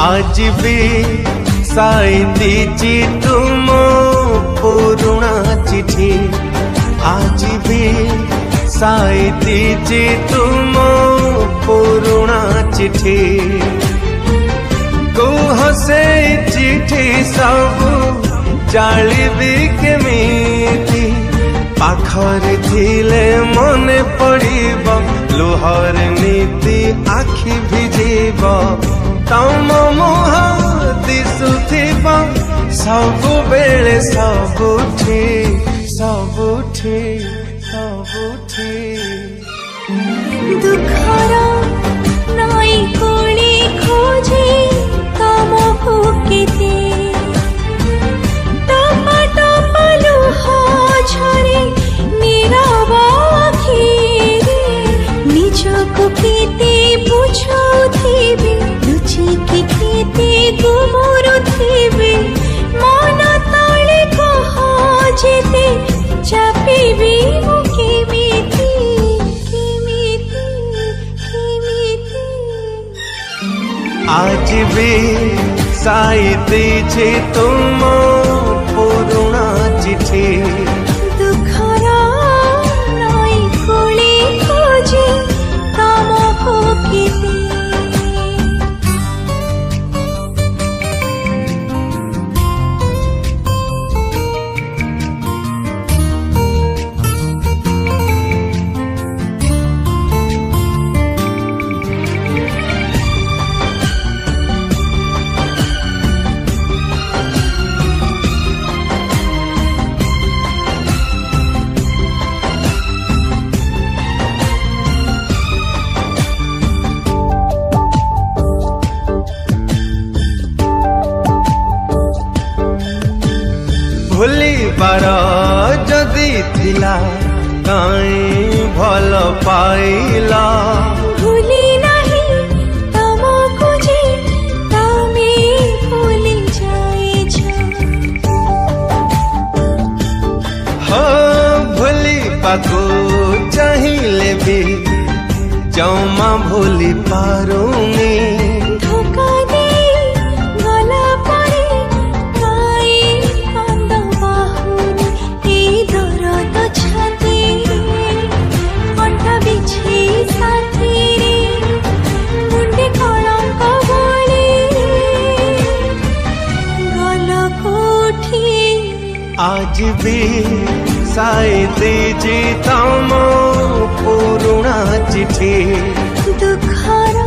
आज भी साइती तुम पुरुणा चिठी आज भी साइती तुम पुरुणा चिठी कुह से चिठी सब जालिबी केमिति पाखरे थिले मने पड़िब लुहर नीति आखि भिजिब तम मुह दिसुथिब सबु बेले सबुठी सबुठी सबुठी दुखर नई कोली खोजे तम भुकेते निजको केते बुझाउथिबे लुचिकी केते गुमुरुथिबे मन तले कह जेते चापिबे मु केमिति केमिति केमिति आज भी साइती छे तुम पुरुणा चिठी दुखर नई कोली खोजे तम भुकेते भूलिबार जदि थिला काई भल पाइला भूली नहीं तमको जे तमे भूली जाइछ हो भूलिबाको चाहिए भी जमा भूली पारुनी धोखा दे गला परे काई कांद बाहुनी ए दरद छाती कंठा बिछी साथी रे मुंडे कलंक बोले गल कोठी आज भी साइती तम पुरुणा चिठी दुखर